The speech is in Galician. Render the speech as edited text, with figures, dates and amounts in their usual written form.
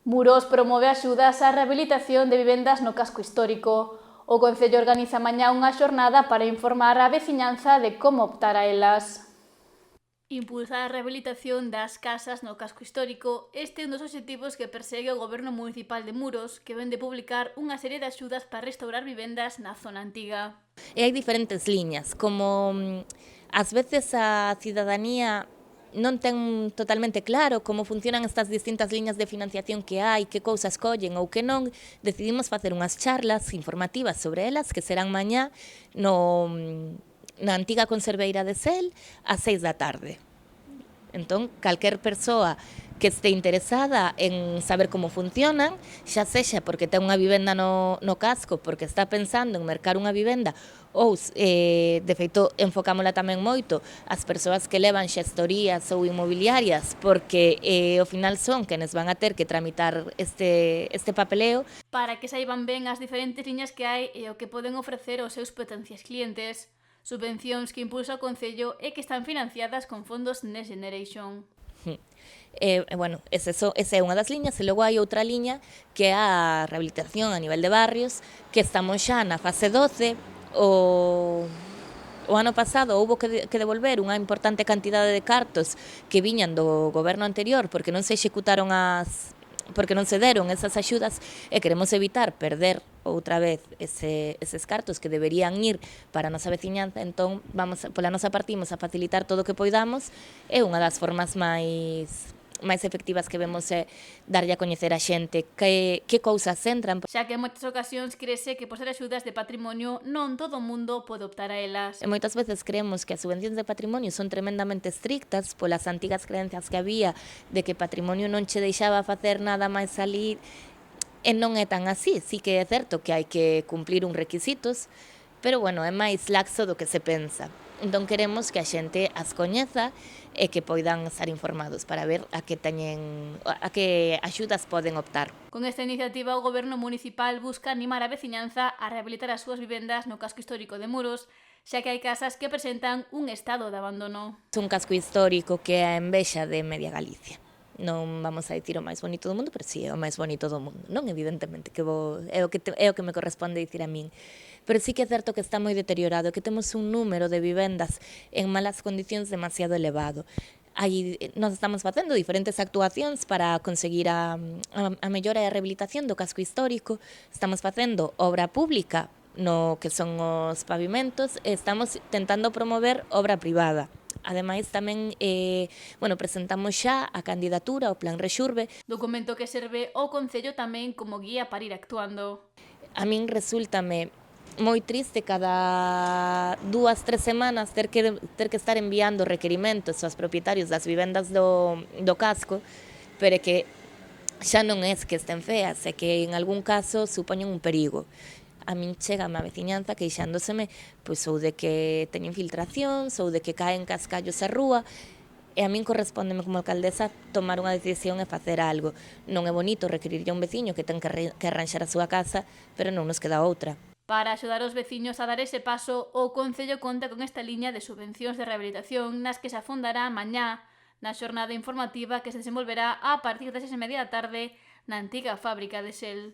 Muros promove axudas á rehabilitación de vivendas no casco histórico. O Concello organiza mañá unha xornada para informar á veciñanza de como optar a elas. Impulsar a rehabilitación das casas no casco histórico, este é un dos obxectivos que persegue o Goberno Municipal de Muros, que ven de publicar unha serie de axudas para restaurar vivendas na zona antiga. E hai diferentes liñas, como ás veces a cidadanía non ten totalmente claro como funcionan estas distintas liñas de financiación que hai, que cousas collen ou que non, decidimos facer unhas charlas informativas sobre elas que serán mañá na antiga conserveira de Sel ás 6 da tarde. Entón, calquer persoa que este interesada en saber como funcionan, xa sexa porque ten unha vivenda no casco, porque está pensando en mercar unha vivenda, ou, de feito, enfocámola tamén moito as persoas que levan xestorías ou inmobiliarias, porque ao final son quenes van a ter que tramitar este papeleo. Para que saiban ben as diferentes liñas que hai e o que poden ofrecer aos seus potenciais clientes. Subvencións que impulsa o Concello e que están financiadas con fondos Next Generation. Bueno, esa é unha das liñas, e logo hai outra liña que é a rehabilitación a nivel de barrios, que estamos xa na fase 12, o ano pasado houbo que devolver unha importante cantidade de cartos que viñan do goberno anterior porque non se executaron porque non se deron esas axudas, e queremos evitar perder outra vez eses cartos que deberían ir para a nosa veciñanza. Entón, pola nosa parte, imos a facilitar todo o que poidamos. É unha das formas máis efectivas que vemos é darlle a coñecer a xente que cousas entran. Xa que en moitas ocasións crese que por ser axudas de patrimonio non todo o mundo pode optar a elas. E moitas veces creemos que as subvencións de patrimonio son tremendamente estrictas polas antigas creencias que había de que patrimonio non che deixaba facer nada máis salir, e non é tan así. Sí que é certo que hai que cumplir uns requisitos, pero bueno, é máis laxo do que se pensa. Entón queremos que a xente as coñeza e que poidan estar informados para ver a que axudas poden optar. Con esta iniciativa, o Goberno Municipal busca animar a veciñanza a rehabilitar as súas vivendas no casco histórico de Muros, xa que hai casas que presentan un estado de abandono. É un casco histórico que é a envexa de media Galicia. Non vamos a dicir o máis bonito do mundo, pero sí é o máis bonito do mundo. Non, evidentemente, é o que me corresponde dicir a min. Pero sí que é certo que está moi deteriorado, que temos un número de vivendas en malas condicións demasiado elevado. Nós estamos facendo diferentes actuacións para conseguir a mellora e a rehabilitación do casco histórico. Estamos facendo obra pública no que son os pavimentos, e estamos tentando promover obra privada. Ademais, tamén presentamos xa a candidatura ao Plan Rexurbe. Documento que serve ao Concello tamén como guía para ir actuando. A min resúltame moi triste cada 2-3 semanas ter que estar enviando requerimentos aos propietarios das vivendas do casco, pero que xa non é que estén feas, é que en algún caso supoñen un perigo. A min chegame a veciñanza queixándoseme ou de que teñen infiltracións ou de que caen cascallos á rúa, e a min correspóndeme como alcaldesa tomar unha decisión e facer algo. Non é bonito requerirlle a un veciño que ten que arranxar a súa casa, pero non nos queda outra. Para axudar os veciños a dar ese paso, o Concello conta con esta liña de subvencións de rehabilitación nas que se afondará mañá na xornada informativa que se desenvolverá a partir das 6:30 da tarde na antiga fábrica de Sel.